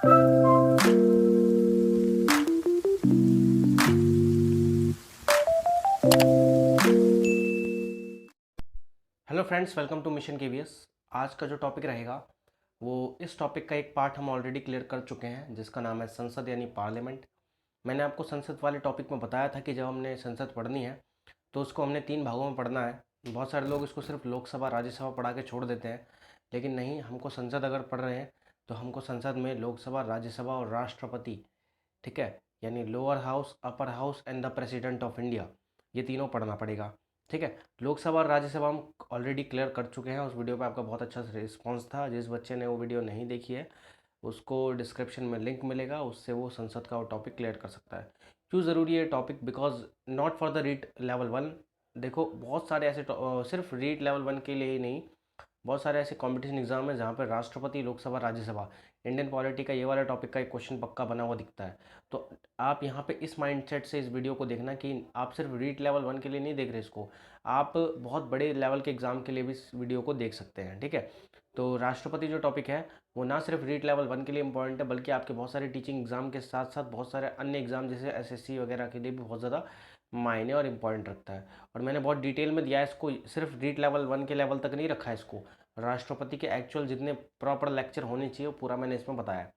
Hello friends, welcome to mission KVS. आज का जो टॉपिक रहेगा वो इस टॉपिक का एक पार्ट हम ऑलरेडी क्लियर कर चुके हैं, जिसका नाम है संसद यानी पार्लियामेंट। मैंने आपको संसद वाले टॉपिक में बताया था कि जब हमने संसद पढ़नी है तो उसको हमने 3 भागों में पढ़ना है। बहुत सारे लोग इसको सिर्फ लोकसभा राज्यसभा पढ़ा के छोड़ देते हैं, लेकिन नहीं, हमको संसद अगर पढ़ रहे हैं तो हमको संसद में लोकसभा, राज्यसभा और राष्ट्रपति, ठीक है, यानी lower house, upper house and the president of India, ये तीनों पढ़ना पड़ेगा। ठीक है, लोकसभा और राज्यसभा हम ऑलरेडी क्लियर कर चुके हैं। उस वीडियो पे आपका बहुत अच्छा रिस्पांस था। जिस बच्चे ने वो वीडियो नहीं देखी है उसको डिस्क्रिप्शन में लिंक मिलेगा, उससे वो संसद का वो टॉपिक क्लियर कर सकता है। क्यों ज़रूरी है topic? Because not for the REET level one. देखो, बहुत सारे ऐसे सिर्फ रीट लेवल वन के लिए ही नहीं, बहुत सारे ऐसे कंपटीशन एग्जाम है जहाँ पर राष्ट्रपति, लोकसभा, राज्यसभा, इंडियन पॉलिटी का ये वाला टॉपिक का एक क्वेश्चन पक्का बना हुआ दिखता है। तो आप यहाँ पे इस माइंडसेट से इस वीडियो को देखना कि आप सिर्फ रीट लेवल वन के लिए नहीं देख रहे इसको, आप बहुत बड़े लेवल के एग्जाम के लिए भी इस वीडियो को देख सकते हैं। ठीक है, तो राष्ट्रपति जो टॉपिक है वो ना सिर्फ रीट लेवल वन के लिए इंपॉर्टेंट है, बल्कि आपके बहुत सारे टीचिंग एग्जाम के साथ साथ बहुत सारे अन्य एग्जाम जैसे एसएससी वगैरह के लिए भी बहुत ज़्यादा मायने और इम्पॉर्टेंट रखता है। और मैंने बहुत डिटेल में दिया है इसको, सिर्फ रीट लेवल वन के लेवल तक नहीं रखा है इसको। राष्ट्रपति के एक्चुअल जितने प्रॉपर लेक्चर होने चाहिए वो पूरा मैंने इसमें बताया है।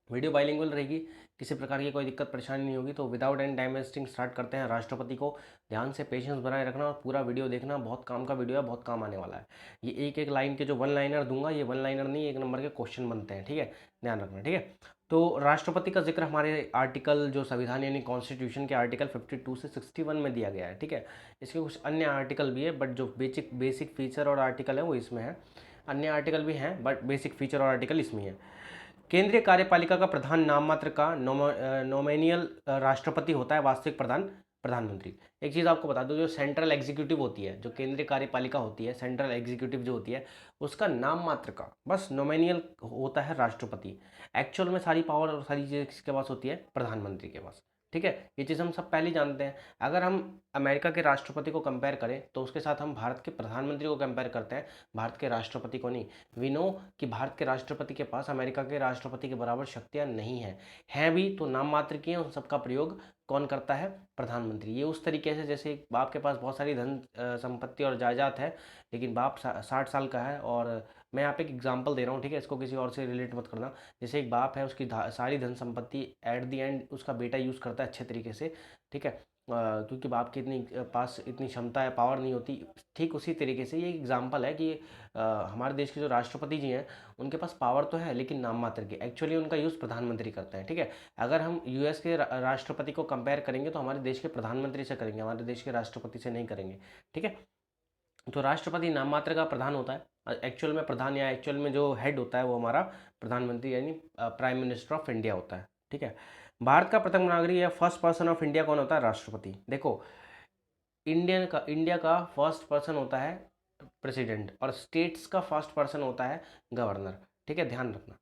वीडियो बाइलिंगुअल रहेगी, किसी प्रकार की कोई दिक्कत परेशानी नहीं होगी। तो without any time wasting start करते हैं। राष्ट्रपति को ध्यान से पेशेंस बनाए रखना और पूरा वीडियो देखना, बहुत काम का वीडियो है, बहुत काम आने वाला है। ये एक एक लाइन के जो वन लाइनर दूंगा, ये वन लाइनर नहीं, एक नंबर के क्वेश्चन बनते हैं। ठीक है, ध्यान रखना। ठीक है, तो राष्ट्रपति का जिक्र हमारे आर्टिकल, जो संविधान यानी कॉन्स्टिट्यूशन के आर्टिकल 52 से 61 में दिया गया है। ठीक है, इसके कुछ अन्य आर्टिकल भी है, बट जो बेसिक फीचर और आर्टिकल है वो इसमें है। अन्य आर्टिकल भी हैं बट बेसिक फीचर और आर्टिकल इसमें है। केंद्रीय कार्यपालिका का प्रधान नाम मात्र का नोमेनियल राष्ट्रपति होता है, वास्तविक प्रधान प्रधानमंत्री। एक चीज़ आपको बता दूं, जो सेंट्रल एग्जीक्यूटिव होती है, जो केंद्रीय कार्यपालिका होती है, सेंट्रल एग्जीक्यूटिव जो होती है, उसका नाम मात्र का बस नोमेनियल होता है राष्ट्रपति। एक्चुअल में सारी पावर और सारी चीज़ें किसके पास होती है? प्रधानमंत्री के पास। ठीक है, ये चीज़ हम सब पहले ही जानते हैं। अगर हम अमेरिका के राष्ट्रपति को कंपेयर करें तो उसके साथ हम भारत के प्रधानमंत्री को कंपेयर करते हैं, भारत के राष्ट्रपति को नहीं। वी नो कि भारत के राष्ट्रपति के पास अमेरिका के राष्ट्रपति के बराबर शक्तियां नहीं हैं भी तो नाम मात्र की हैं। उन सबका प्रयोग कौन करता है? प्रधानमंत्री। ये उस तरीके से जैसे एक बाप के पास बहुत सारी धन संपत्ति और जायदाद है, लेकिन बाप 60 साल का है। और मैं यहाँ पे एक एग्जांपल दे रहा हूँ, ठीक है, इसको किसी और से रिलेट मत करना। जैसे एक बाप है, उसकी सारी धन संपत्ति एट द एंड उसका बेटा यूज़ करता है अच्छे तरीके से। ठीक है, क्योंकि बाप की इतनी पास इतनी क्षमता है, पावर नहीं होती। ठीक उसी तरीके से ये एग्जांपल है कि हमारे देश के जो राष्ट्रपति जी हैं उनके पास पावर तो है, लेकिन नाम मात्र की। एक्चुअली उनका यूज़ प्रधानमंत्री करते हैं। ठीक है, अगर हम यूएस के राष्ट्रपति को कंपेयर करेंगे तो हमारे देश के प्रधानमंत्री से करेंगे, हमारे देश के राष्ट्रपति से नहीं करेंगे। ठीक है, तो राष्ट्रपति नाम मात्र का प्रधान होता है। एक्चुअल में प्रधान या एक्चुअल में जो हेड होता है वो हमारा प्रधानमंत्री यानी प्राइम मिनिस्टर ऑफ इंडिया होता है। ठीक है, भारत का प्रथम नागरिक या फर्स्ट पर्सन ऑफ इंडिया कौन होता है? राष्ट्रपति। देखो, इंडिया का फर्स्ट पर्सन होता है प्रेसिडेंट, और स्टेट्स का फर्स्ट पर्सन होता है गवर्नर। ठीक है, ध्यान रखना।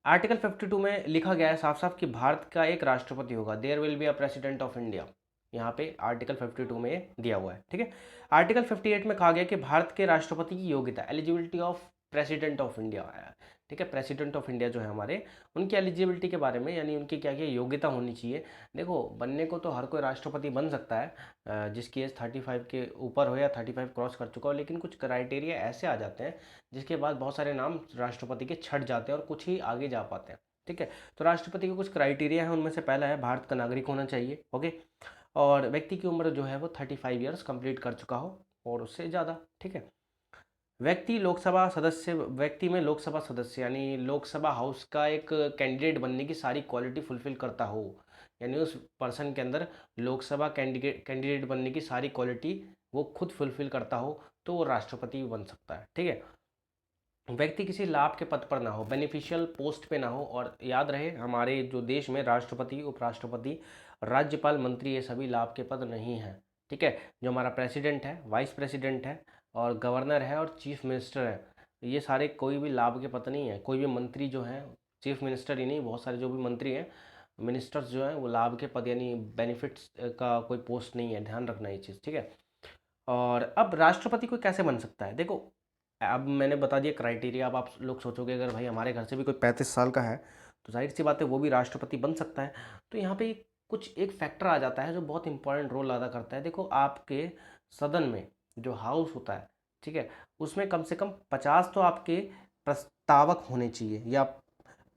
आर्टिकल 52 में लिखा गया है साफ साफ कि भारत का एक राष्ट्रपति होगा, there will be a president of India. यहाँ पे आर्टिकल 52 में ये दिया हुआ है। ठीक है, आर्टिकल 58 में कहा गया कि भारत के राष्ट्रपति की योग्यता, eligibility of president of India. ठीक है, प्रेसिडेंट ऑफ इंडिया जो है हमारे, उनकी एलिजिबिलिटी के बारे में, यानी उनकी क्या क्या योग्यता होनी चाहिए। देखो, बनने को तो हर कोई राष्ट्रपति बन सकता है, जिसकी एज 35 के ऊपर हो या 35 क्रॉस कर चुका हो, लेकिन कुछ क्राइटेरिया ऐसे आ जाते हैं जिसके बाद बहुत सारे नाम राष्ट्रपति के छट जाते हैं और कुछ ही आगे जा पाते हैं। ठीक है, तो राष्ट्रपति के कुछ क्राइटेरिया हैं, उनमें से पहला है भारत का नागरिक होना चाहिए। ओके, और व्यक्ति की उम्र जो है वो 35 ईयर्स कंप्लीट कर चुका हो और उससे ज़्यादा। ठीक है, व्यक्ति में लोकसभा सदस्य यानी लोकसभा हाउस का एक कैंडिडेट बनने की सारी क्वालिटी फुलफिल करता हो, यानी उस पर्सन के अंदर लोकसभा कैंडिडेट बनने की सारी क्वालिटी वो खुद फुलफिल करता हो, तो वो राष्ट्रपति भी बन सकता है। ठीक है, व्यक्ति किसी लाभ के पद पर ना हो, बेनिफिशियल पोस्ट पे ना हो। और याद रहे, हमारे जो देश में राष्ट्रपति, उपराष्ट्रपति, राज्यपाल, मंत्री, ये सभी लाभ के पद नहीं हैं। ठीक है, जो हमारा प्रेसिडेंट है, वाइस प्रेसिडेंट है और गवर्नर है और चीफ मिनिस्टर है, ये सारे कोई भी लाभ के पद नहीं है। कोई भी मंत्री जो है, चीफ मिनिस्टर ही नहीं, बहुत सारे जो भी मंत्री हैं, मिनिस्टर्स जो हैं, वो लाभ के पद यानी बेनिफिट्स का कोई पोस्ट नहीं है। ध्यान रखना ये चीज़। ठीक है, और अब राष्ट्रपति को कैसे बन सकता है? देखो, अब मैंने बता दिया क्राइटेरिया। अब आप लोग सोचोगे अगर भाई हमारे घर से भी कोई 35 साल का है तो जाहिर सी बात है वो भी राष्ट्रपति बन सकता है। तो यहाँ पे कुछ एक फैक्टर आ जाता है जो बहुत इंपॉर्टेंट रोल अदा करता है। देखो आपके सदन में जो हाउस होता है, ठीक है, उसमें कम से कम 50 तो आपके प्रस्तावक होने चाहिए या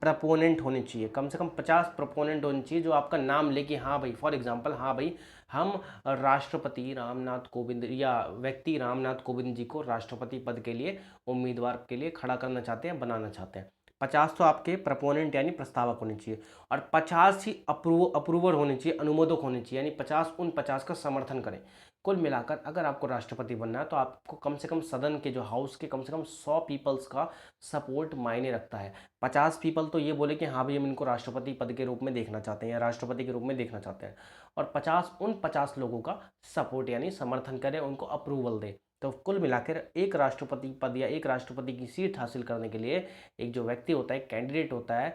प्रपोनेंट होने चाहिए। कम से कम 50 प्रपोनेंट होने चाहिए जो आपका नाम लेके हाँ भाई, फॉर एग्जांपल हाँ भाई हम राष्ट्रपति रामनाथ कोविंद या व्यक्ति रामनाथ कोविंद जी को राष्ट्रपति पद के लिए उम्मीदवार के लिए खड़ा करना चाहते हैं, बनाना चाहते हैं। 50 तो आपके प्रपोनेंट यानी प्रस्तावक होने चाहिए और 50 ही अप्रूवर होने चाहिए, अनुमोदक होने चाहिए, यानी 50 उन 50 का समर्थन करें। कुल मिलाकर अगर आपको राष्ट्रपति बनना है तो आपको कम से कम सदन के जो हाउस के कम से कम 100 पीपल्स का सपोर्ट मायने रखता है। 50 पीपल तो ये बोले कि हाँ भाई हम इनको राष्ट्रपति पद के रूप में देखना चाहते हैं या राष्ट्रपति के रूप में देखना चाहते हैं, और 50 उन 50 लोगों का सपोर्ट यानी समर्थन करें, उनको अप्रूवल दे। तो कुल मिलाकर एक राष्ट्रपति पद या एक राष्ट्रपति की सीट हासिल करने के लिए एक जो व्यक्ति होता है, कैंडिडेट होता है,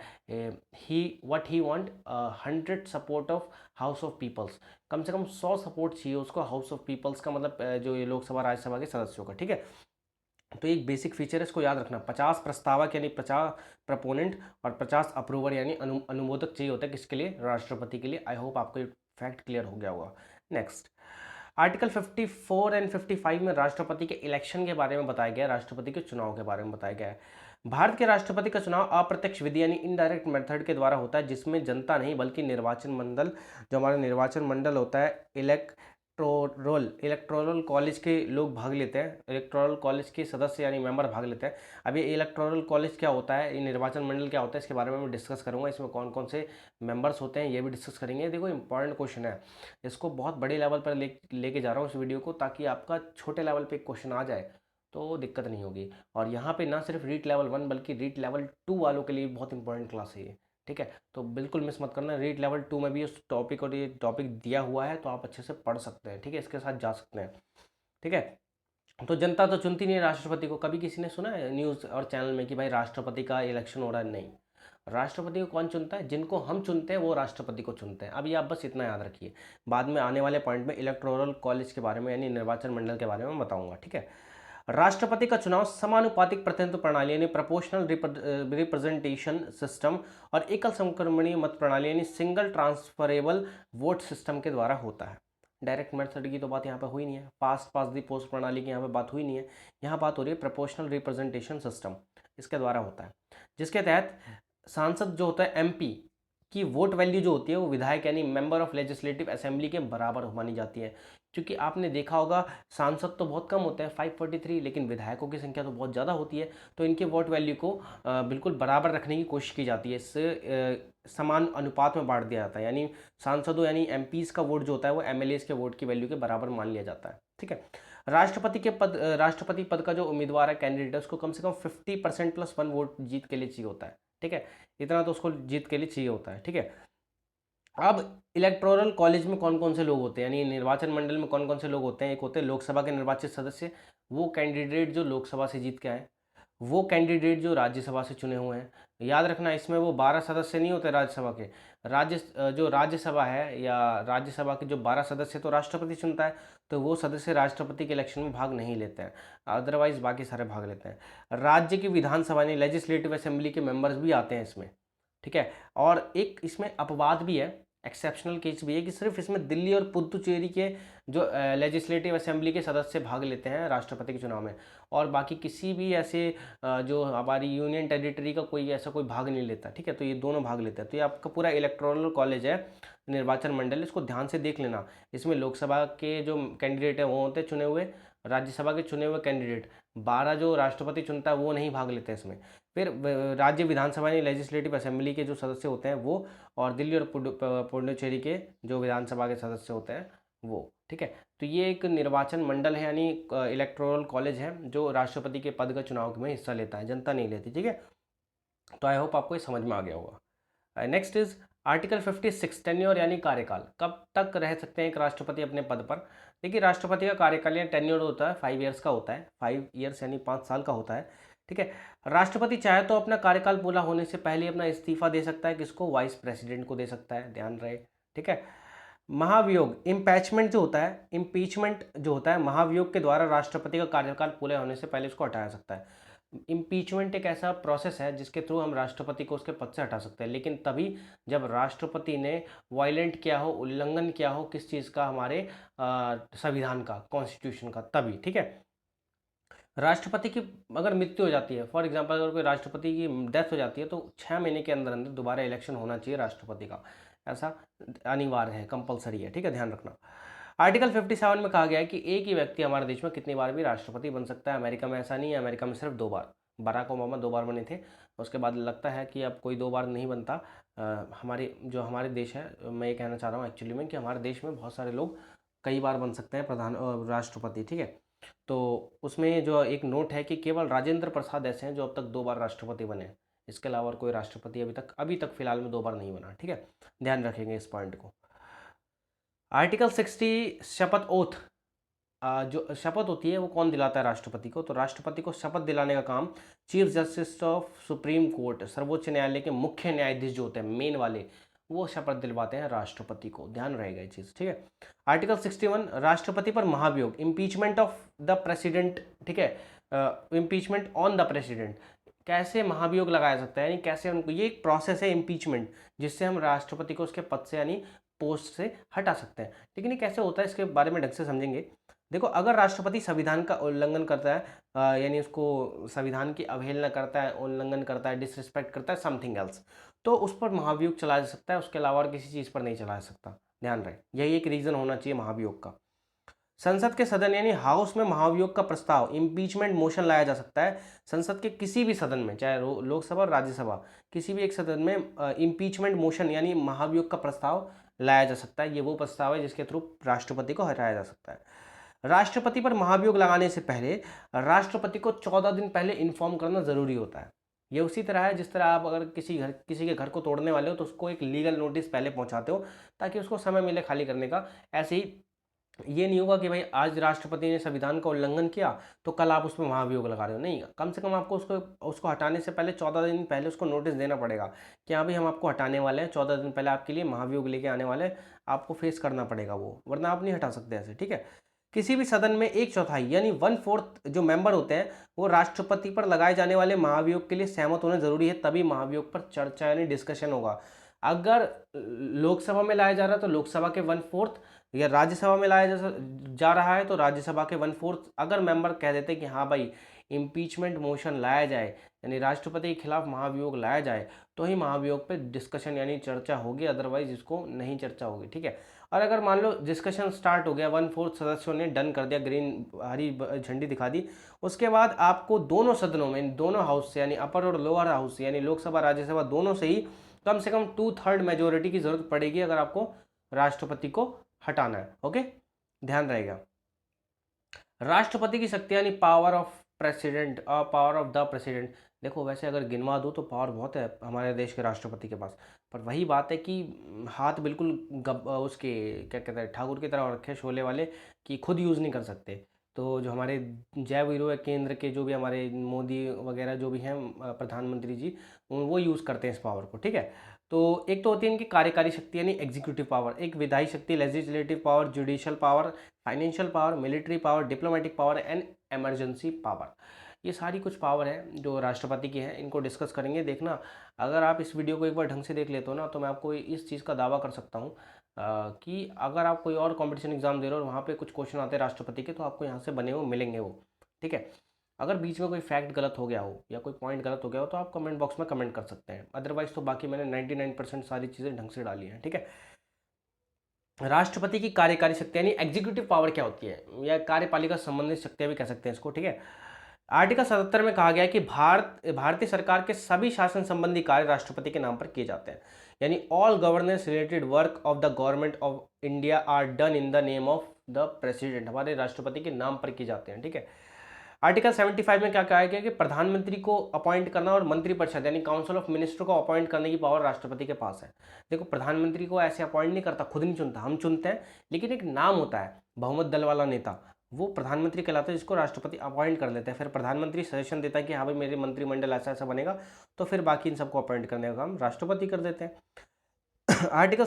he want 100 support of house of peoples. कम से कम 100 सपोर्ट चाहिए उसको हाउस ऑफ पीपल्स का, मतलब जो ये लोकसभा राज्यसभा के सदस्यों का, ठीक है। तो एक बेसिक फीचर है, इसको याद रखना। 50 प्रस्तावक यानी 50 प्रपोनेंट और 50 अप्रूवर यानी अनुमोदक चाहिए होता है किसके लिए, राष्ट्रपति के लिए। आई होप आपको ये फैक्ट क्लियर हो गया होगा। नेक्स्ट, आर्टिकल 54 एंड 55 में राष्ट्रपति के इलेक्शन के बारे में बताया गया है, राष्ट्रपति के चुनाव के बारे में बताया गया है। भारत के राष्ट्रपति का चुनाव अप्रत्यक्ष विधि यानी इनडायरेक्ट मेथड के द्वारा होता है, जिसमें जनता नहीं बल्कि निर्वाचन मंडल, जो हमारा निर्वाचन मंडल होता है, इलेक्टोरल कॉलेज के लोग भाग लेते हैं, इलेक्टोरल कॉलेज के सदस्य यानी मेंबर भाग लेते हैं। अब ये इलेक्टोरल कॉलेज क्या होता है, ये निर्वाचन मंडल क्या होता है, इसके बारे में मैं डिस्कस करूंगा। इसमें कौन कौन से मेंबर्स होते हैं ये भी डिस्कस करेंगे। देखो इंपॉर्टेंट क्वेश्चन है, इसको बहुत बड़े लेवल पर लेके जा रहा हूँ इस वीडियो को, ताकि आपका छोटे लेवल पे क्वेश्चन आ जाए तो दिक्कत नहीं होगी। और यहाँ पे ना सिर्फ रीट लेवल 1 बल्कि रीट लेवल 2 वालों के लिए बहुत इंपॉर्टेंट क्लास है ये, ठीक है। तो बिल्कुल मिस मत करना। रीट लेवल 2 में भी इस टॉपिक और ये टॉपिक दिया हुआ है, तो आप अच्छे से पढ़ सकते हैं, ठीक है, इसके साथ जा सकते हैं, ठीक है। तो जनता तो चुनती नहीं है राष्ट्रपति को। कभी किसी ने सुना है न्यूज़ और चैनल में कि भाई राष्ट्रपति का इलेक्शन हो रहा है? नहीं। राष्ट्रपति को कौन चुनता है? जिनको हम चुनते हैं वो राष्ट्रपति को चुनते हैं। अभी आप बस इतना याद रखिए, बाद में आने वाले पॉइंट में इलेक्टोरल कॉलेज के बारे में यानी निर्वाचन मंडल के बारे में बताऊंगा, ठीक है। राष्ट्रपति का चुनाव समानुपातिक प्रतिनिधित्व प्रणाली यानी प्रोपोर्शनल रिप्रेजेंटेशन सिस्टम और एकल संक्रमणीय मत प्रणाली यानी सिंगल ट्रांसफरेबल वोट सिस्टम के द्वारा होता है। डायरेक्ट मेथड की तो बात यहाँ पे हुई नहीं है, पास दी पोस्ट प्रणाली की यहाँ पे बात हुई नहीं है। यहाँ बात हो रही है प्रोपोर्शनल रिप्रेजेंटेशन सिस्टम, इसके द्वारा होता है, जिसके तहत सांसद जो होता है एमपी की वोट वैल्यू जो होती है वो विधायक यानी मेंबर ऑफ लेजिस्लेटिव असेंबली के बराबर मानी जाती है। क्योंकि आपने देखा होगा सांसद तो बहुत कम होते हैं 543, लेकिन विधायकों की संख्या तो बहुत ज़्यादा होती है। तो इनके वोट वैल्यू को बिल्कुल बराबर रखने की कोशिश की जाती है, इससे समान अनुपात में बांट दिया जाता है, यानी सांसदों यानी एमपीज़ का वोट जो होता है वो एमएलएज के वोट की वैल्यू के बराबर मान लिया जाता है, ठीक है। राष्ट्रपति पद का जो उम्मीदवार है, कैंडिडेट है, उसको कम से कम 50% प्लस 1 वोट जीत के लिए चाहिए होता है, ठीक है। इतना तो उसको जीत के लिए चाहिए होता है, ठीक है। अब इलेक्टोरल कॉलेज में कौन कौन से लोग होते हैं, यानी निर्वाचन मंडल में कौन कौन से लोग होते हैं? एक होते हैं लोकसभा के निर्वाचित सदस्य, वो कैंडिडेट जो लोकसभा से जीत के आए। वो कैंडिडेट जो राज्यसभा से चुने हुए हैं। याद रखना इसमें वो 12 सदस्य नहीं होते राज्यसभा के। जो राज्यसभा है या राज्यसभा के जो 12 सदस्य तो राष्ट्रपति चुनता है, तो वो सदस्य राष्ट्रपति के इलेक्शन में भाग नहीं लेते हैं, अदरवाइज बाकी सारे भाग लेते हैं। राज्य की विधानसभा यानी लेजिस्लेटिव असेंबली के मेंबर्स भी आते हैं इसमें, ठीक है। और एक इसमें अपवाद भी है, एक्सेप्शनल केस भी है, कि सिर्फ इसमें दिल्ली और पुदुचेरी के जो लेजिस्लेटिव असेंबली के सदस्य भाग लेते हैं राष्ट्रपति के चुनाव में, और बाकी किसी भी ऐसे जो हमारी यूनियन टेरिटरी का कोई ऐसा कोई भाग नहीं लेता, ठीक है। तो ये दोनों भाग लेते हैं। तो ये आपका पूरा इलेक्टोरल कॉलेज है, निर्वाचन मंडल, इसको ध्यान से देख लेना। इसमें लोकसभा के जो कैंडिडेट हैं वो होते हैं चुने हुए, राज्यसभा के चुने हुए कैंडिडेट, 12 जो राष्ट्रपति चुनता है वो नहीं भाग लेते इसमें। फिर राज्य विधानसभा यानी लेजिस्लेटिव असेंबली के जो सदस्य होते हैं वो, और दिल्ली और पुडुचेरी के जो विधानसभा के सदस्य होते हैं वो, ठीक है। तो ये एक निर्वाचन मंडल है यानी इलेक्टोरल कॉलेज है जो राष्ट्रपति के पद का चुनाव में हिस्सा लेता है, जनता नहीं लेती, ठीक है। तो आई होप आपको ये समझ में आ गया होगा। नेक्स्ट इज आर्टिकल 56 टेन्योर यानी कार्यकाल। कब तक रह सकते हैं एक राष्ट्रपति अपने पद पर? देखिए राष्ट्रपति का कार्यकाल या टेन्योर होता है 5 ईयर्स का होता है, 5 ईयर्स यानी 5 साल का होता है, ठीक है। राष्ट्रपति चाहे तो अपना कार्यकाल पूरा होने से पहले अपना इस्तीफा दे सकता है, किसको? वाइस प्रेसिडेंट को दे सकता है, ध्यान रहे, ठीक है। महाभियोग इम्पैचमेंट जो होता है, इम्पीचमेंट जो होता है, महाभियोग के द्वारा राष्ट्रपति का कार्यकाल पूरे होने से पहले उसको हटाया सकता है। इम्पीचमेंट एक ऐसा प्रोसेस है जिसके थ्रू हम राष्ट्रपति को उसके पद से हटा सकते हैं, लेकिन तभी जब राष्ट्रपति ने वायलेंट किया हो, उल्लंघन किया हो किस चीज़ का, हमारे संविधान का, कॉन्स्टिट्यूशन का, तभी। ठीक है। राष्ट्रपति की अगर मृत्यु हो जाती है, फॉर एग्जांपल अगर कोई राष्ट्रपति की डेथ हो जाती है, तो 6 महीने के अंदर अंदर दोबारा इलेक्शन होना चाहिए राष्ट्रपति का, ऐसा अनिवार्य है, कंपलसरी है। ठीक है, ध्यान रखना। आर्टिकल 57 में कहा गया है कि एक ही व्यक्ति हमारे देश में कितनी बार भी राष्ट्रपति बन सकता है। अमेरिका में ऐसा नहीं है, अमेरिका में सिर्फ 2 बार। बराक ओबामा 2 बार बने थे, उसके बाद लगता है कि अब कोई 2 बार नहीं बनता। हमारे देश है, मैं ये कहना चाह रहा हूँ एक्चुअली में कि हमारे देश में बहुत सारे लोग कई बार बन सकते हैं राष्ट्रपति। ठीक है, तो उसमें जो एक नोट है कि केवल राजेंद्र प्रसाद ऐसे हैं जो अब तक 2 बार राष्ट्रपति बने हैं। इसके अलावा और कोई राष्ट्रपति अभी तक फिलहाल में 2 बार नहीं बना। ठीक है, ध्यान रखेंगे इस पॉइंट को। आर्टिकल 60 शपथ ओथ, जो शपथ होती है वो कौन दिलाता है राष्ट्रपति को? तो राष्ट्रपति को शपथ दिलाने का काम chief justice of supreme court, सर्वोच्च न्यायालय के मुख्य न्यायाधीश जो होते हैं, मेन वाले, वो शपथ दिलवाते हैं राष्ट्रपति को। ध्यान रहेगा ये चीज़। ठीक है। आर्टिकल 61 राष्ट्रपति पर महाभियोग, इम्पीचमेंट ऑफ द प्रेसिडेंट। ठीक है, इम्पीचमेंट ऑन द प्रेसिडेंट, कैसे महाभियोग लगाया सकता है, यानी कैसे उनको, ये एक प्रोसेस है इम्पीचमेंट, जिससे हम राष्ट्रपति को उसके पद से यानी पोस्ट से हटा सकते हैं। लेकिन ये कैसे होता है इसके बारे में ढंग से समझेंगे। देखो, अगर राष्ट्रपति संविधान का उल्लंघन करता है, यानी उसको संविधान की अवहेलना करता है, उल्लंघन करता है, डिसरिस्पेक्ट करता है, समथिंग एल्स, तो उस पर महाभियोग चलाया जा सकता है, उसके अलावा और किसी चीज़ पर नहीं चलाया सकता। ध्यान रहे, यही एक रीज़न होना चाहिए महाभियोग का। संसद के सदन यानी हाउस में महाभियोग का प्रस्ताव, इम्पीचमेंट मोशन लाया जा सकता है संसद के किसी भी सदन में, चाहे लोकसभा और राज्यसभा, किसी भी एक सदन में इम्पीचमेंट मोशन यानी महाभियोग का प्रस्ताव लाया जा सकता है। ये वो प्रस्ताव है जिसके थ्रू राष्ट्रपति को हटाया जा सकता है। राष्ट्रपति पर महाभियोग लगाने से पहले राष्ट्रपति को 14 दिन पहले इन्फॉर्म करना जरूरी होता है। ये उसी तरह है जिस तरह आप अगर किसी के घर को तोड़ने वाले हो तो उसको एक लीगल नोटिस पहले पहुंचाते हो ताकि उसको समय मिले खाली करने का। ऐसे ही ये नहीं होगा कि भाई आज राष्ट्रपति ने संविधान का उल्लंघन किया तो कल आप उसमें महाभियोग लगा रहे हो। नहीं, कम से कम आपको उसको हटाने से पहले 14 दिन पहले उसको नोटिस देना पड़ेगा कि हाँ भाई हम आपको हटाने वाले हैं, 14 दिन पहले आपके लिए महाभियोग लेके आने वाले हैं, आपको फेस करना पड़ेगा वो, वरना आप नहीं हटा सकते ऐसे। ठीक है। किसी भी सदन में 1/4 यानी 1/4 जो मेंबर होते हैं वो राष्ट्रपति पर लगाए जाने वाले महाभियोग के लिए सहमत होने जरूरी है, तभी महाभियोग पर चर्चा यानी डिस्कशन होगा। अगर लोकसभा में लाया जा रहा है तो लोकसभा के 1/4, या राज्यसभा में लाया जा रहा है तो राज्यसभा के 1/4 अगर मेंबर कह देते कि हाँ भाई इम्पीचमेंट मोशन लाया जाए यानी राष्ट्रपति के खिलाफ महाभियोग लाया जाए, तो ही महाभियोग पे डिस्कशन यानी चर्चा होगी, अदरवाइज इसको नहीं चर्चा होगी। ठीक है। और अगर मान लो डिस्कशन स्टार्ट हो गया, 1/4 सदस्यों ने डन कर दिया, ग्रीन हरी झंडी दिखा दी, उसके बाद आपको दोनों सदनों में, दोनों हाउस से यानी अपर और लोअर हाउस से यानी लोकसभा राज्यसभा दोनों से ही कम से कम 2/3 मेजोरिटी की जरूरत पड़ेगी अगर आपको राष्ट्रपति को हटाना है। ओके, ध्यान रहेगा। राष्ट्रपति की शक्ति यानी पावर ऑफ प्रेसिडेंट और पावर ऑफ द प्रेसिडेंट। देखो, वैसे अगर गिनवा दूँ तो पावर बहुत है हमारे देश के राष्ट्रपति के पास, पर वही बात है कि हाथ बिल्कुल उसके क्या कहते हैं ठाकुर की तरह रखे शोले वाले, कि खुद यूज़ नहीं कर सकते। तो जो हमारे जैव विरो केंद्र के जो भी हमारे मोदी वगैरह जो भी हैं प्रधानमंत्री जी, वो यूज़ करते हैं इस पावर को। ठीक है। तो एक तो होती है इनकी कार्यकारी शक्ति यानी एग्जीक्यूटिव पावर, एक विधायी शक्ति legislative power, judicial power, financial power, military power, diplomatic power and emergency power. ये सारी कुछ पावर है जो राष्ट्रपति की है, इनको डिस्कस करेंगे। देखना, अगर आप इस वीडियो को एक बार ढंग से देख लेते हो ना, तो मैं आपको इस चीज़ का दावा कर सकता हूँ कि अगर आप कोई और कंपटीशन एग्जाम दे रहे हो और वहाँ पे कुछ क्वेश्चन आते हैं राष्ट्रपति के, तो आपको यहाँ से बने हुए मिलेंगे वो। ठीक है। अगर बीच में कोई फैक्ट गलत हो गया हो या कोई पॉइंट गलत हो गया हो तो आप कमेंट बॉक्स में कमेंट कर सकते हैं, अदरवाइज तो बाकी मैंने 99% सारी चीज़ें ढंग से डाली हैं। ठीक है। राष्ट्रपति की कार्यकारी शक्ति यानी एग्जीक्यूटिव पावर क्या होती है, या कार्यपालिका संबंधित शक्तियां भी कह सकते हैं इसको। ठीक है। आर्टिकल 77 में कहा गया है कि भारतीय सरकार के सभी शासन संबंधी कार्य राष्ट्रपति के नाम पर किए जाते हैं, यानी all governance related work of the government of India are done in the name of the president, हमारे राष्ट्रपति के नाम पर किए जाते हैं। ठीक है। आर्टिकल 75 में क्या कहा गया कि प्रधानमंत्री को अपॉइंट करना और मंत्रिपरिषद यानी काउंसिल ऑफ मिनिस्टर को अपॉइंट करने की पावर राष्ट्रपति के पास है। देखो, प्रधानमंत्री को ऐसे अपॉइंट नहीं करता, खुद नहीं चुनता, हम चुनते हैं, लेकिन एक नाम होता है बहुमत दल वाला नेता, वो प्रधानमंत्री कहलाता है, जिसको राष्ट्रपति अपॉइंट कर लेते हैं। फिर प्रधानमंत्री सजेशन देता है कि हाँ भाई मेरे मंत्रिमंडल ऐसा ऐसा बनेगा, तो फिर बाकी इन सबको अपॉइंट करने का काम राष्ट्रपति कर देते हैं। आर्टिकल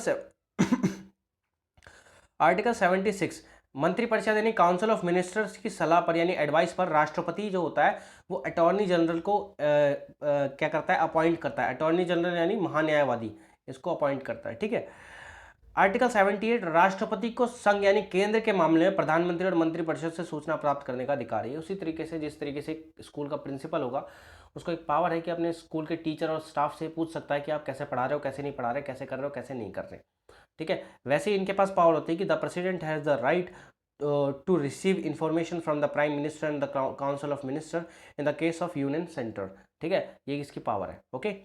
आर्टिकल 76 मंत्रिपरिषद यानी काउंसिल ऑफ मिनिस्टर्स की सलाह पर यानी एडवाइस पर राष्ट्रपति जो होता है वो अटॉर्नी जनरल को क्या करता है, अपॉइंट करता है। अटॉर्नी जनरल यानी महान्यायवादी, इसको अपॉइंट करता है, ठीक है। आर्टिकल 78 राष्ट्रपति को संघ यानी केंद्र के मामले में प्रधानमंत्री और मंत्रिपरिषद से सूचना प्राप्त करने का अधिकार है। उसी तरीके से जिस तरीके से स्कूल का प्रिंसिपल होगा उसको एक पावर है कि अपने स्कूल के टीचर और स्टाफ से पूछ सकता है कि आप कैसे पढ़ा रहे हो, कैसे नहीं पढ़ा रहे, कैसे कर रहे हो, कैसे नहीं कर रहे, ठीक है। वैसे ही इनके पास पावर होती है कि the president has the right to receive information from the prime minister and the council of minister in the case of union centre, ठीक है, ये इसकी पावर है, ओके।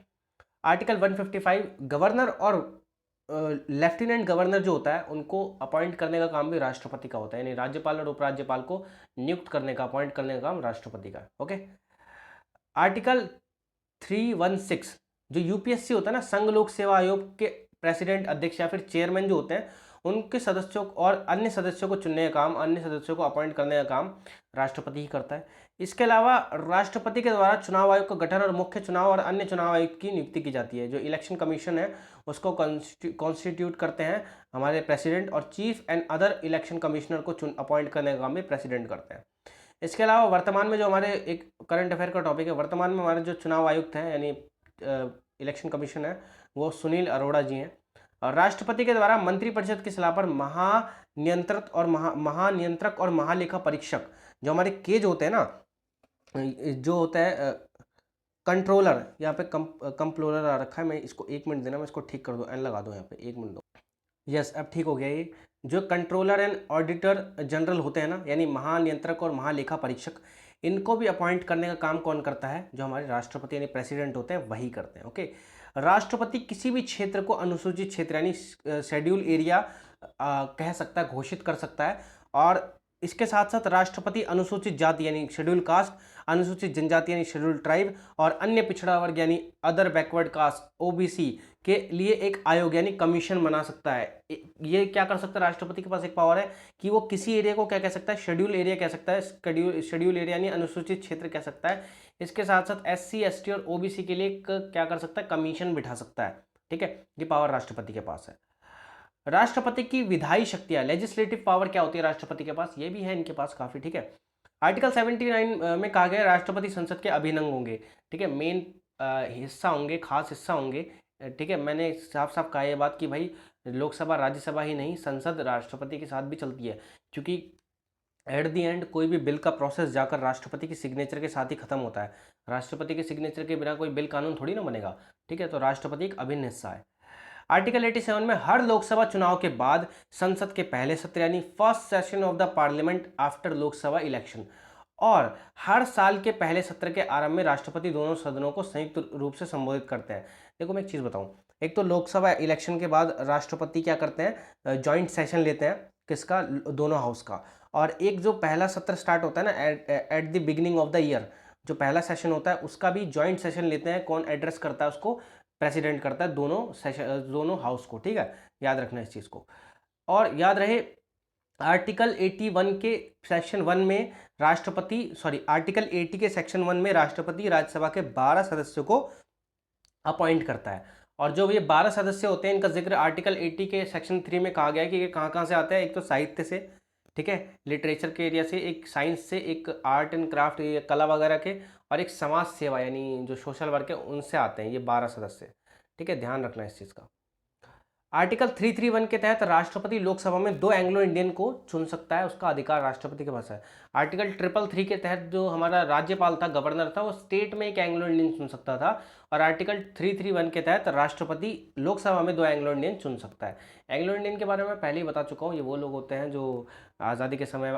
आर्टिकल 155 गवर्नर और लेफ्टिनेंट गवर्नर जो होता है उनको अपॉइंट करने का काम भी राष्ट्रपति का होता है, यानी राज्यपाल और उपराज्यपाल को नियुक्त करने का, अपॉइंट करने का काम राष्ट्रपति का है, ओके। आर्टिकल 316 जो यूपीएससी होता है ना, संघ लोक सेवा आयोग के प्रेसिडेंट, अध्यक्ष या फिर चेयरमैन जो होते हैं उनके सदस्यों और अन्य सदस्यों को चुनने का काम, अन्य सदस्यों को अपॉइंट करने का काम राष्ट्रपति ही करता है। इसके अलावा राष्ट्रपति के द्वारा चुनाव आयोग का गठन और मुख्य चुनाव और अन्य चुनाव आयुक्त की नियुक्ति की जाती है। जो इलेक्शन कमीशन है उसको कॉन्स्टिट्यूट करते हैं हमारे प्रेसिडेंट, और cheap and other election commissioner को अपॉइंट करने का काम भी प्रेसिडेंट करते हैं। इसके अलावा वर्तमान में जो हमारे एक करंट अफेयर का टॉपिक है, वर्तमान में हमारे जो चुनाव आयुक्त हैं यानी इलेक्शन कमीशन है वो सुनील अरोड़ा जी हैं। और राष्ट्रपति के द्वारा मंत्रिपरिषद की सलाह पर महानियंत्रक और महालेखा परीक्षक जो हमारे केज होते हैं ना, जो होता है कंट्रोलर, यहाँ पे कंप्लोलर आ रखा है, मैं इसको 1 मिनट देना, मैं इसको ठीक कर दूँ, एन लगा दो यहाँ पे, 1 मिनट दो। यस, अब ठीक हो गया ये। जो कंट्रोलर एंड ऑडिटर जनरल होते हैं ना, यानी महानियंत्रक और महालेखा परीक्षक, इनको भी अपॉइंट करने का काम कौन करता है? जो हमारे राष्ट्रपति यानी प्रेसिडेंट होते हैं वही करते हैं, ओके। राष्ट्रपति किसी भी क्षेत्र को अनुसूचित क्षेत्र यानी शेड्यूल एरिया कह सकता है, घोषित कर सकता है। और इसके साथ साथ राष्ट्रपति अनुसूचित जाति यानी शेड्यूल कास्ट, अनुसूचित जनजाति यानी शेड्यूल ट्राइब और अन्य पिछड़ा वर्ग यानी अदर बैकवर्ड कास्ट ओबीसी के लिए एक आयोग यानी कमीशन बना सकता है। ये क्या कर सकता है? राष्ट्रपति के पास एक पावर है कि वो किसी एरिया को क्या कह सकता है? शेड्यूल एरिया कह सकता है, शेड्यूल एरिया यानी अनुसूचित क्षेत्र कह सकता है। इसके साथ साथ एससी, एसटी और ओबीसी के लिए क्या कर सकता है? कमीशन बिठा सकता है, ठीक है। ये पावर राष्ट्रपति के पास है। राष्ट्रपति की विधायी शक्तियां, लेजिस्लेटिव पावर क्या होती है राष्ट्रपति के पास? ये भी है इनके पास काफी, ठीक है। आर्टिकल 79 में कहा गया राष्ट्रपति संसद के अभिन्न होंगे, ठीक है, मेन हिस्सा होंगे, खास हिस्सा होंगे, ठीक है। मैंने साफ साफ कहा यह बात कि भाई लोकसभा राज्यसभा ही नहीं, संसद राष्ट्रपति के साथ भी चलती है, क्योंकि एट दी एंड कोई भी बिल का प्रोसेस जाकर राष्ट्रपति की सिग्नेचर के साथ ही खत्म होता है। राष्ट्रपति के सिग्नेचर के बिना कोई बिल कानून थोड़ी ना बनेगा, ठीक है। तो राष्ट्रपति एक अभिन्न हिस्सा है। आर्टिकल 87 में हर लोकसभा चुनाव के बाद संसद के पहले सत्र यानी first session of the parliament after Lok Sabha election और हर साल के पहले सत्र के आरंभ में राष्ट्रपति दोनों सदनों को संयुक्त रूप से संबोधित करते हैं। देखो मैं एक चीज़ बताऊं, एक तो लोकसभा इलेक्शन के बाद राष्ट्रपति क्या करते हैं? जॉइंट सेशन लेते हैं, किसका? दोनों हाउस का। और एक जो पहला सत्र स्टार्ट होता है ना at the beginning of the year, जो पहला सेशन होता है उसका भी जॉइंट सेशन लेते हैं। कौन एड्रेस करता है उसको? प्रेसिडेंट करता है दोनों सेशन, दोनों हाउस को, ठीक है। याद रखना इस चीज़ को। और याद रहे आर्टिकल 81 के सेक्शन 1 में आर्टिकल 80 के सेक्शन 1 में राष्ट्रपति राज्यसभा के 12 सदस्यों को अपॉइंट करता है। और जो ये 12 सदस्य होते हैं इनका जिक्र आर्टिकल 80 के सेक्शन 3 में कहा गया है कि ये कहाँ कहाँ से आते हैं। एक तो साहित्य से, ठीक है, लिटरेचर के एरिया से, एक साइंस से, एक आर्ट एंड क्राफ्ट ये कला वगैरह के, और एक समाज सेवा यानी जो सोशल वर्क है उनसे आते हैं ये 12 सदस्य, ठीक है। ध्यान रखना इस चीज़ का। आर्टिकल 331 के तहत राष्ट्रपति लोकसभा में 2 एंग्लो इंडियन को चुन सकता है, उसका अधिकार राष्ट्रपति के पास है। आर्टिकल 333 के तहत जो हमारा राज्यपाल था, गवर्नर था, वो स्टेट में एक एंग्लो इंडियन चुन सकता था। और आर्टिकल 331 के तहत राष्ट्रपति लोकसभा में 2 एंग्लो इंडियन चुन सकता है। एंग्लो इंडियन के बारे में पहले ही बता चुका हूँ, ये वो लोग होते हैं जो आज़ादी के समय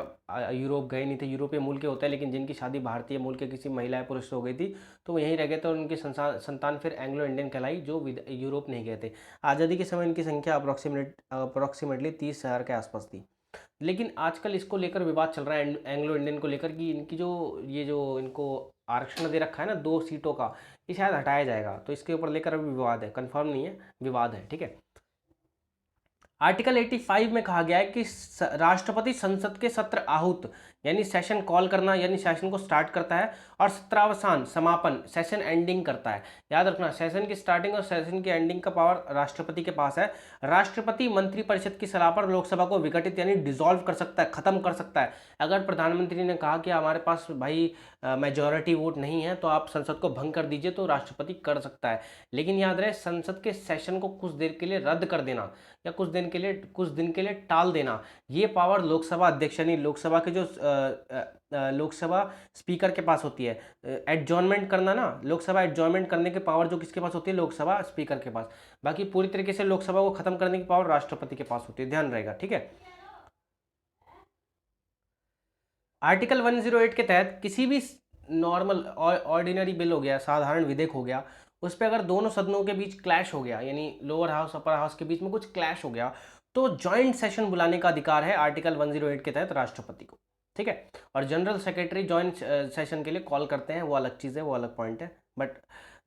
यूरोप गए नहीं थे, यूरोपीय मूल के होते हैं, लेकिन जिनकी शादी भारतीय मूल के किसी महिला या पुरुष से हो गई थी तो वो यहीं रह गए थे और उनकी संतान फिर एंग्लो इंडियन कहलाई, जो यूरोप नहीं गए थे। आज़ादी के समय इनकी संख्या अप्रॉक्सीमेटली 30,000 के आसपास थी। लेकिन आजकल इसको लेकर विवाद चल रहा है एंग्लो इंडियन को लेकर कि इनकी जो इनको आरक्षण दे रखा है ना 2 सीटों का, ये शायद हटाया जाएगा। तो इसके ऊपर लेकर अभी विवाद है, कंफर्म नहीं है, विवाद है, ठीक है। आर्टिकल 85 में कहा गया है कि राष्ट्रपति संसद के सत्र आहूत यानी सेशन कॉल करना, यानी सेशन को स्टार्ट करता है, और सत्रावसान समापन, सेशन एंडिंग करता है। याद रखना, सेशन की स्टार्टिंग और सेशन की एंडिंग का पावर राष्ट्रपति के पास है। राष्ट्रपति मंत्रिपरिषद की सलाह पर लोकसभा को विघटित यानी डिसॉल्व कर सकता है, खत्म कर सकता है। अगर प्रधानमंत्री ने कहा कि हमारे पास भाई मेजॉरिटी वोट नहीं है तो आप संसद को भंग कर दीजिए, तो राष्ट्रपति कर सकता है। लेकिन याद रहे, संसद के सेशन को कुछ देर के लिए रद्द कर देना या कुछ दिन के लिए टाल देना, ये पावर लोकसभा अध्यक्ष यानी लोकसभा के जो लोकसभा स्पीकर के पास होती है। एडजॉर्नमेंट करना ना, लोकसभा एडजॉर्नमेंट करने की पावर जो किसके पास होती है, लोकसभा स्पीकर के पास। बाकी पूरी तरीके से लोकसभा को खत्म करने की पावर राष्ट्रपति के पास होती है, ध्यान रहेगा, ठीक है। आर्टिकल 108 के तहत किसी भी नॉर्मल ऑर्डिनरी बिल हो गया, साधारण विधेयक हो गया, उस पर अगर दोनों सदनों के बीच क्लैश हो गया, यानी लोअर हाउस अपर हाउस के बीच में कुछ क्लैश हो गया, तो जॉइंट सेशन बुलाने का अधिकार है आर्टिकल 108 के तहत राष्ट्रपति को, ठीक है। और जनरल सेक्रेटरी जॉइंट सेशन के लिए कॉल करते हैं, वो अलग चीज़ है, वो अलग पॉइंट है। बट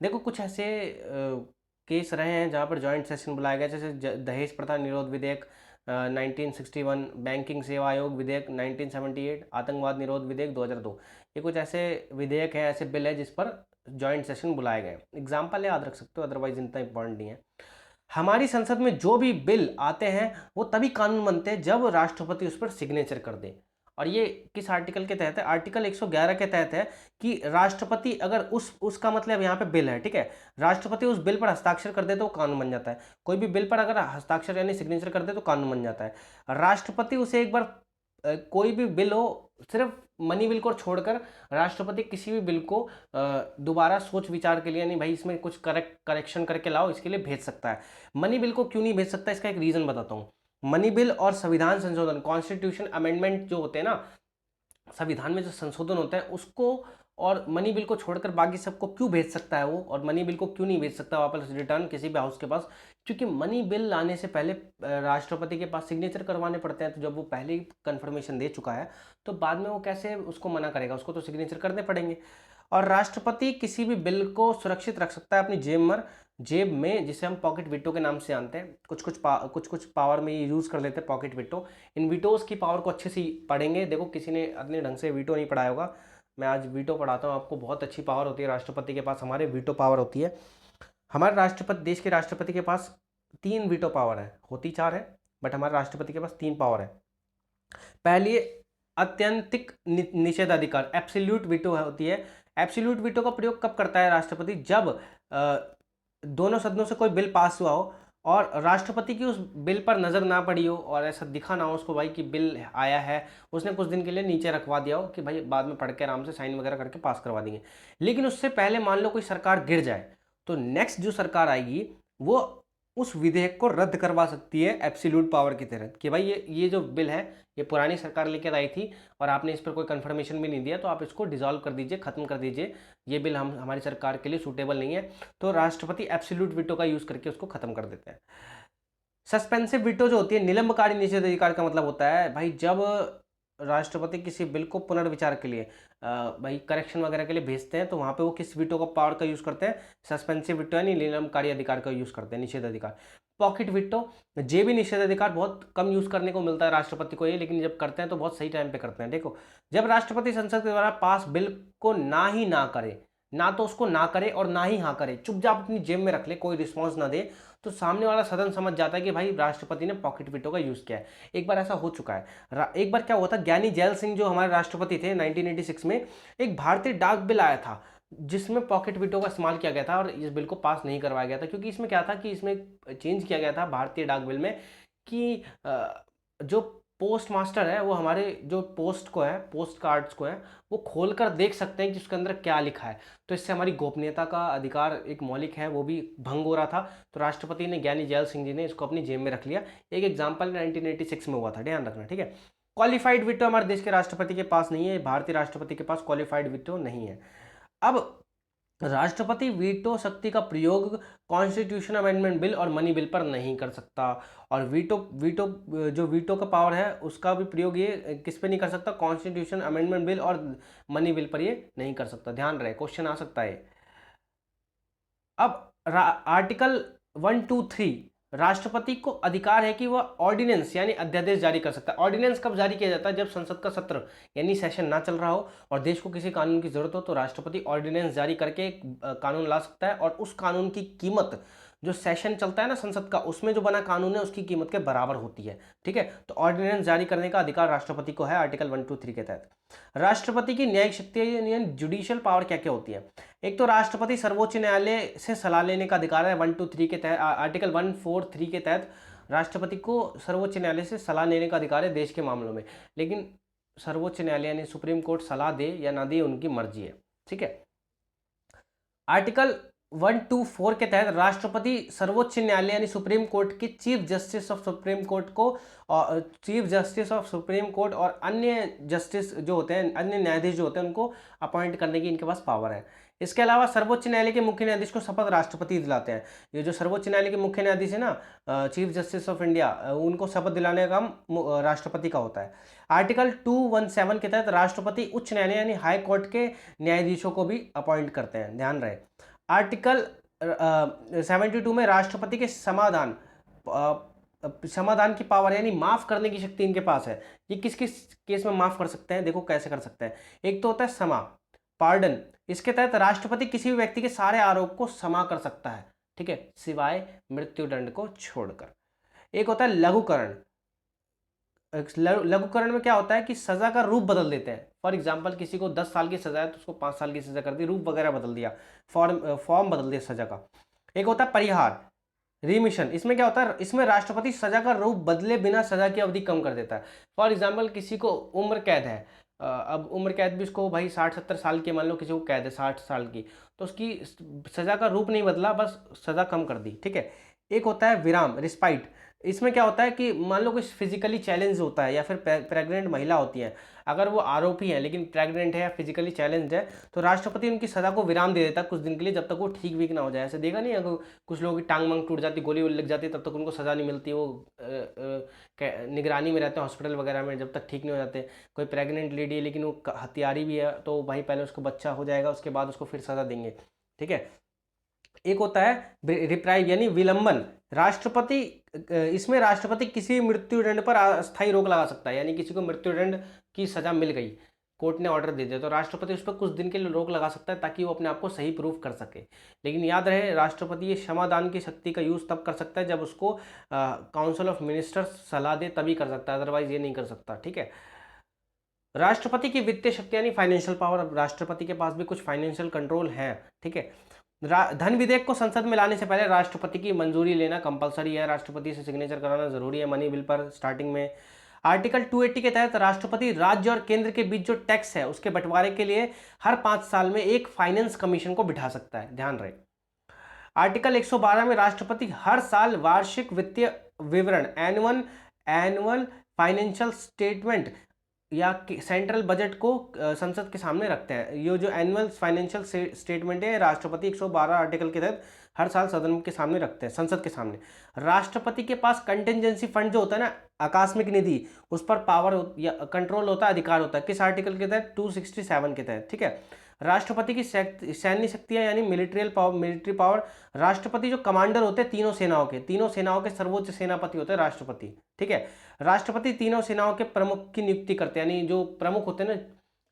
देखो, कुछ ऐसे केस रहे हैं जहाँ पर जॉइंट सेशन बुलाया गया, जैसे दहेज प्रथा निरोध विधेयक 1961, बैंकिंग सेवा आयोग विधेयक 1978, आतंकवाद निरोध विधेयक 2002। ये कुछ ऐसे विधेयक है, ऐसे बिल है जिस पर जॉइंट सेशन बुलाए गए। एग्जाम्पल याद रख सकते हो, अदरवाइज इतना इंपॉर्टेंट नहीं है। हमारी संसद में जो भी बिल आते हैं वो तभी कानून बनते हैं जब राष्ट्रपति उस पर सिग्नेचर कर दे। और ये किस आर्टिकल के तहत है? आर्टिकल 111 के तहत है कि राष्ट्रपति अगर उसका मतलब यहाँ पे बिल है, ठीक है, राष्ट्रपति उस बिल पर हस्ताक्षर कर दे तो वो कानून बन जाता है। कोई भी बिल पर अगर हस्ताक्षर यानी सिग्नेचर कर दे तो कानून बन जाता है। राष्ट्रपति उसे एक बार कोई भी बिल हो, सिर्फ मनी बिल को छोड़कर राष्ट्रपति किसी भी बिल को दोबारा सोच विचार के लिए, यानी भाई इसमें कुछ करेक्शन करके लाओ, इसके लिए भेज सकता है। मनी बिल को क्यों नहीं भेज सकता, इसका एक रीजन बताता हूँ। मनी बिल और संविधान संशोधन, कॉन्स्टिट्यूशन अमेंडमेंट जो होते हैं ना, संविधान में जो संशोधन होता है उसको, और मनी बिल को छोड़कर बाकी सबको क्यों भेज सकता है वो, और मनी बिल को क्यों नहीं भेज सकता वापस रिटर्न किसी भी हाउस के पास? क्योंकि मनी बिल लाने से पहले राष्ट्रपति के पास सिग्नेचर करवाने पड़ते हैं। तो जब वो पहले ही कंफर्मेशन दे चुका है तो बाद में वो कैसे उसको मना करेगा, उसको तो सिग्नेचर करने पड़ेंगे। और राष्ट्रपति किसी भी बिल को सुरक्षित रख सकता है अपनी जेब में, जिसे हम पॉकेट विटो के नाम से जानते हैं। कुछ पावर में ये यूज़ कर लेते हैं पॉकेट विटो। इन विटोज की पावर को अच्छे से पढ़ेंगे। देखो, किसी ने अपने ढंग से वीटो नहीं पढ़ाया होगा, मैं आज वीटो पढ़ाता हूँ आपको। बहुत अच्छी पावर होती है राष्ट्रपति के पास, हमारे वीटो पावर होती है। हमारे राष्ट्रपति, देश के राष्ट्रपति के पास 3 वीटो पावर है, होती 4 है, बट हमारे राष्ट्रपति के पास 3 पावर है। पहली अत्यंतिक निषेधाधिकार, एब्सोल्यूट वीटो होती है। एब्सोल्यूट वीटो का प्रयोग कब करता है राष्ट्रपति? जब दोनों सदनों से कोई बिल पास हुआ हो और राष्ट्रपति की उस बिल पर नज़र ना पड़ी हो, और ऐसा दिखा ना हो उसको भाई कि बिल आया है, उसने कुछ दिन के लिए नीचे रखवा दिया हो कि भाई बाद में पढ़ के आराम से साइन वगैरह करके पास करवा देंगे। लेकिन उससे पहले मान लो कोई सरकार गिर जाए, तो नेक्स्ट जो सरकार आएगी वो उस विधेयक को रद्द करवा सकती है एब्सोल्यूट पावर की तरह, कि भाई ये जो बिल है ये पुरानी सरकार लेकर आई थी और आपने इस पर कोई कंफर्मेशन भी नहीं दिया, तो आप इसको डिसॉल्व कर दीजिए, खत्म कर दीजिए, ये बिल हमारी सरकार के लिए सूटेबल नहीं है। तो राष्ट्रपति एब्सोल्यूट वीटो का यूज़ करके उसको खत्म कर देते हैं। सस्पेंसिव वीटो जो होती है, निलंबकारी निषेधाधिकार का मतलब होता है भाई जब राष्ट्रपति किसी बिल को पुनर्विचार के लिए भाई करेक्शन वगैरह के लिए भेजते हैं, तो वहाँ पे वो किस वीटो का पावर का यूज़ करते हैं? सस्पेंसिव वीटो यानी निलंबकारी अधिकार का यूज़ करते हैं, निषेधाधिकार। पॉकेट वीटो, जे भी निषेधाधिकार बहुत कम यूज़ करने को मिलता है राष्ट्रपति को ये, लेकिन जब करते हैं तो बहुत सही टाइम पे करते हैं। देखो, जब राष्ट्रपति संसद के द्वारा पास बिल को ना करे, ना तो उसको ना करे और ना ही हाँ करे, चुपचाप अपनी जेब में रख ले, कोई रिस्पॉन्स ना दे, तो सामने वाला सदन समझ जाता है कि भाई राष्ट्रपति ने पॉकेट वीटो का यूज़ किया है। एक बार ऐसा हो चुका है। एक बार क्या हुआ था, ज्ञानी जैल सिंह जो हमारे राष्ट्रपति थे 1986 में, एक भारतीय डाक बिल आया था जिसमें पॉकेट वीटो का इस्तेमाल किया गया था और इस बिल को पास नहीं करवाया गया था, क्योंकि इसमें क्या था कि इसमें चेंज किया गया था भारतीय डाक बिल में कि जो पोस्ट मास्टर है वो हमारे जो पोस्ट कार्ड्स को है वो खोल कर देख सकते हैं कि उसके अंदर क्या लिखा है। तो इससे हमारी गोपनीयता का अधिकार एक मौलिक है वो भी भंग हो रहा था। तो राष्ट्रपति ने, ज्ञानी जैल सिंह जी ने इसको अपनी जेब में रख लिया। एक एग्जाम्पल 1986 में हुआ था, ध्यान रखना, ठीक है। क्वालिफाइड वीटो हमारे देश के राष्ट्रपति के पास नहीं है, भारतीय राष्ट्रपति के पास क्वालिफाइड वीटो नहीं है। अब राष्ट्रपति वीटो शक्ति का प्रयोग कॉन्स्टिट्यूशन अमेंडमेंट बिल और मनी बिल पर नहीं कर सकता। और वीटो का पावर है उसका भी प्रयोग ये किस पे नहीं कर सकता? कॉन्स्टिट्यूशन अमेंडमेंट बिल और मनी बिल पर ये नहीं कर सकता। ध्यान रहे, क्वेश्चन आ सकता है। अब आर्टिकल 123 राष्ट्रपति को अधिकार है कि वह ऑर्डिनेंस यानी अध्यादेश जारी कर सकता है। ऑर्डिनेंस कब जारी किया जाता है? जब संसद का सत्र यानी सेशन ना चल रहा हो और देश को किसी कानून की जरूरत हो, तो राष्ट्रपति ऑर्डिनेंस जारी करके एक कानून ला सकता है, और उस कानून की कीमत जो सेशन चलता है ना संसद का, उसमें जो बना कानून है उसकी कीमत के बराबर होती है। ठीक है, तो ऑर्डिनेंस जारी करने का अधिकार राष्ट्रपति को है आर्टिकल 123 के तहत। राष्ट्रपति की न्यायिक शक्ति जुडिशियल पावर क्या क्या होती है? एक तो राष्ट्रपति सर्वोच्च न्यायालय से सलाह लेने का अधिकार है 123 के तहत, आर्टिकल 143 के तहत राष्ट्रपति को सर्वोच्च न्यायालय से सलाह लेने का अधिकार है देश के मामलों में। लेकिन सर्वोच्च न्यायालय यानी सुप्रीम कोर्ट सलाह दे या ना दे, उनकी मर्जी है। ठीक है, आर्टिकल 124 के तहत राष्ट्रपति सर्वोच्च न्यायालय यानी सुप्रीम कोर्ट के chief justice of supreme court को, और chief justice of supreme court और अन्य जस्टिस जो होते हैं, अन्य न्यायाधीश जो होते हैं, उनको अपॉइंट करने की इनके पास पावर है। इसके अलावा सर्वोच्च न्यायालय के मुख्य न्यायाधीश को शपथ राष्ट्रपति दिलाते हैं। ये जो सर्वोच्च न्यायालय के मुख्य न्यायाधीश है ना, चीफ जस्टिस ऑफ इंडिया, उनको शपथ दिलाने का काम राष्ट्रपति का होता है। आर्टिकल 217 के तहत राष्ट्रपति उच्च न्यायालय यानी हाई कोर्ट के न्यायाधीशों को भी अपॉइंट करते हैं, ध्यान रहे। आर्टिकल 72 में राष्ट्रपति के समाधान की पावर यानी माफ करने की शक्ति इनके पास है। ये किस किस केस में माफ कर सकते हैं? देखो कैसे कर सकते हैं। एक तो होता है पार्डन। इसके तहत राष्ट्रपति किसी भी व्यक्ति के सारे आरोप को क्षमा कर सकता है, ठीक है, सिवाय मृत्युदंड को छोड़कर। एक होता है लघुकरण। लघुकरण में क्या होता है कि सजा का रूप बदल देते हैं। फॉर एग्जाम्पल किसी को 10 साल की सजा है तो उसको 5 साल की सजा कर दी, रूप वगैरह बदल दिया, फॉर्म बदल दिया सजा का। एक होता है परिहार, रिमिशन। इसमें क्या होता है? इसमें राष्ट्रपति सजा का रूप बदले बिना सजा की अवधि कम कर देता है। फॉर एग्जाम्पल किसी को उम्र कैद है, अब उम्र कैद भी उसको भाई 60-70 साल की, मान लो किसी को कैद है 60 साल की, तो उसकी सजा का रूप नहीं बदला, बस सजा कम कर दी, ठीक है। एक होता है विराम, रिस्पाइट। इसमें क्या होता है कि मान लो कुछ फिजिकली चैलेंज होता है या फिर प्रेग्नेंट महिला होती है, अगर वो आरोपी है लेकिन प्रेग्नेंट है या फिजिकली चैलेंज है, तो राष्ट्रपति उनकी सजा को विराम दे देता है कुछ दिन के लिए, जब तक वो ठीक वीक ना हो जाए। ऐसे देखा नहीं है, कुछ लोगों की टांग मांग टूट जाती, गोली लग जाती है, तब तक उनको सजा नहीं मिलती, वो निगरानी में रहते हैं हॉस्पिटल वगैरह में जब तक ठीक नहीं हो जाते। कोई प्रेग्नेंट लेडी है लेकिन वो हथियारी भी है, तो भाई पहले उसको बच्चा हो जाएगा, उसके बाद उसको फिर सजा देंगे, ठीक है। एक होता है रिप्राइव यानी विलंबन। राष्ट्रपति, इसमें राष्ट्रपति किसी मृत्युदंड पर अस्थायी रोक लगा सकता है, यानी किसी को मृत्युदंड की सजा मिल गई, कोर्ट ने ऑर्डर दे दिया, तो राष्ट्रपति उस पर कुछ दिन के लिए रोक लगा सकता है ताकि वो अपने आप को सही प्रूफ कर सके। लेकिन याद रहे, राष्ट्रपति ये क्षमादान की शक्ति का यूज तब कर सकता है जब उसको काउंसिल ऑफ मिनिस्टर्स सलाह दे, तभी कर सकता है, अदरवाइज ये नहीं कर सकता, ठीक है। राष्ट्रपति की वित्तीय शक्ति यानी फाइनेंशियल पावर, राष्ट्रपति के पास भी कुछ फाइनेंशियल कंट्रोल है, ठीक है। धन विधेयक को संसद में लाने से पहले राष्ट्रपति की मंजूरी लेना कंपलसरी है, राष्ट्रपति से सिग्नेचर कराना जरूरी है मनी बिल पर स्टार्टिंग में। आर्टिकल 280 के तहत राष्ट्रपति राज्य और केंद्र के बीच जो टैक्स है उसके बंटवारे के लिए हर 5 साल में एक फाइनेंस कमीशन को बिठा सकता है, ध्यान रहे। आर्टिकल 112 में राष्ट्रपति हर साल वार्षिक वित्तीय विवरण एनुअल फाइनेंशियल स्टेटमेंट या सेंट्रल बजट को संसद के सामने रखते हैं। ये जो एनुअल फाइनेंशियल स्टेटमेंट है, राष्ट्रपति 112 आर्टिकल के तहत हर साल सदन के सामने रखते हैं, संसद के सामने। राष्ट्रपति के पास कंटिजेंसी फंड जो होता है ना, आकस्मिक निधि, उस पर पावर या कंट्रोल होता है, अधिकार होता है, किस आर्टिकल के तहत? 267 के तहत, ठीक है। राष्ट्रपति की सैन्य शक्तियां यानी मिलिट्री पावर। राष्ट्रपति जो कमांडर होते हैं तीनों सेनाओं के सर्वोच्च सेनापति होते हैं राष्ट्रपति, ठीक है। राष्ट्रपति तीनों सेनाओं के प्रमुख की नियुक्ति करते हैं, यानी जो प्रमुख होते हैं ना,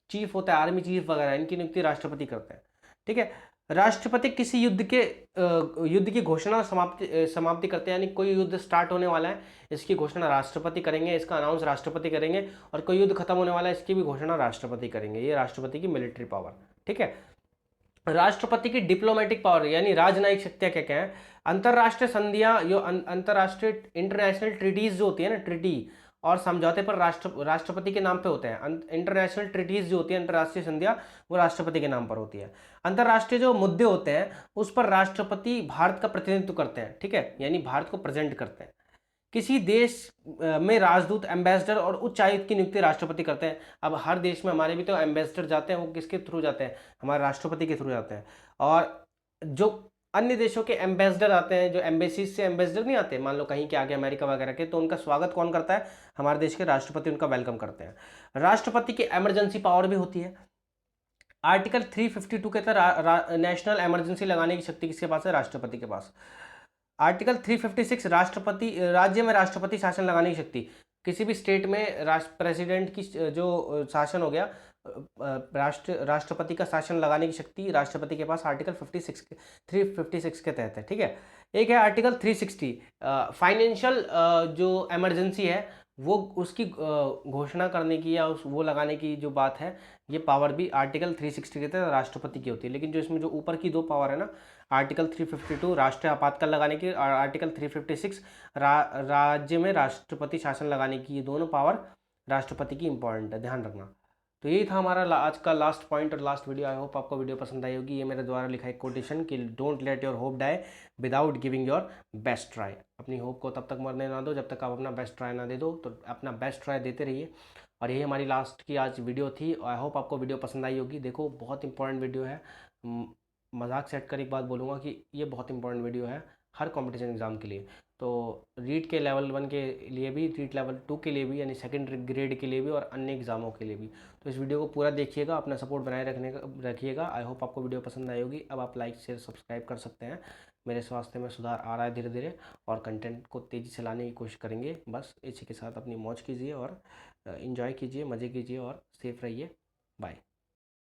चीफ होता है, आर्मी चीफ वगैरह, इनकी नियुक्ति राष्ट्रपति करते हैं, ठीक है। राष्ट्रपति किसी युद्ध की घोषणा समाप्ति करते हैं, यानी कोई युद्ध स्टार्ट होने वाला है, इसकी घोषणा राष्ट्रपति करेंगे, इसका अनाउंस राष्ट्रपति करेंगे, और कोई युद्ध खत्म होने वाला है, इसकी भी घोषणा राष्ट्रपति करेंगे। ये राष्ट्रपति की मिलिट्री पावर, ठीक है। राष्ट्रपति की डिप्लोमेटिक पावर यानी राजनयिक शक्तियां क्या क्या है? अंतरराष्ट्रीय संधियां, जो अंतरराष्ट्रीय इंटरनेशनल ट्रीटीज जो होती है ना, ट्रीटी और समझौते पर राष्ट्रपति के नाम पे होते हैं। इंटरनेशनल ट्रीटीज जो होती है, अंतरराष्ट्रीय संधियां, वो राष्ट्रपति के नाम पर होती है। अंतरराष्ट्रीय जो मुद्दे होते हैं उस पर राष्ट्रपति भारत का प्रतिनिधित्व करते हैं, ठीक है, यानी भारत को प्रेजेंट करते हैं। किसी देश में राजदूत, एम्बेसडर और उच्चायुक्त की नियुक्ति राष्ट्रपति करते हैं। अब हर देश में हमारे भी तो एम्बेसडर जाते हैं, वो किसके थ्रू जाते हैं? हमारे राष्ट्रपति के थ्रू जाते हैं। और जो अन्य देशों के एम्बेसडर आते हैं, जो एम्बेसीज से एम्बेसडर नहीं आते, मान लो कहीं के आगे अमेरिका वगैरह के, तो उनका स्वागत कौन करता है? हमारे देश के राष्ट्रपति उनका वेलकम करते हैं। राष्ट्रपति की इमरजेंसी पावर भी होती है। आर्टिकल 352 के तहत नेशनल इमरजेंसी लगाने की शक्ति किसके पास है? राष्ट्रपति के पास। आर्टिकल 356 राष्ट्रपति राज्य में राष्ट्रपति शासन लगाने की शक्ति। किसी भी स्टेट में प्रेसिडेंट की जो शासन हो गया, राष्ट्रपति का शासन लगाने की शक्ति राष्ट्रपति के पास आर्टिकल 356 के तहत है। ठीक है। एक है आर्टिकल 360 फाइनेंशियल जो इमरजेंसी है वो उसकी घोषणा करने की या उस वो लगाने की जो बात है, ये पावर भी आर्टिकल 360 के तहत राष्ट्रपति की होती है। लेकिन जो इसमें जो ऊपर की दो पावर है ना, आर्टिकल 352 राष्ट्रीय आपातकाल लगाने की और आर्टिकल 356 राज्य में राष्ट्रपति शासन लगाने की, ये दोनों पावर राष्ट्रपति की इंपॉर्टेंट है, ध्यान रखना। तो यही था हमारा आज का लास्ट पॉइंट और लास्ट वीडियो। आई होप आपको वीडियो पसंद आई होगी। ये मेरे द्वारा लिखा एक कोटेशन कि don't let your hope die without giving your best try. अपनी होप को तब तक मरने ना दो जब तक आप अपना बेस्ट ट्राई ना दे दो। तो अपना बेस्ट ट्राई देते रहिए। और यही हमारी लास्ट की आज वीडियो थी। आई होप आपको वीडियो पसंद आई होगी। देखो बहुत इंपॉर्टेंट वीडियो है। मजाक सेट कर एक बात बोलूँगा कि ये बहुत इंपॉर्टेंट वीडियो है हर कंपटीशन एग्ज़ाम के लिए। तो रीट के लेवल 1 के लिए भी, रीट लेवल 2 के लिए भी, यानी सेकंड ग्रेड के लिए भी और अन्य एग्ज़ामों के लिए भी। तो इस वीडियो को पूरा देखिएगा, अपना सपोर्ट बनाए रखिएगा। आई होप आपको वीडियो पसंद आई होगी। अब आप लाइक शेयर सब्सक्राइब कर सकते हैं। मेरे स्वास्थ्य में सुधार आ रहा है धीरे धीरे और कंटेंट को तेज़ी से लाने की कोशिश करेंगे। बस इसी के साथ अपनी मौज कीजिए और इन्जॉय कीजिए, मज़े कीजिए और सेफ रहिए। बाय।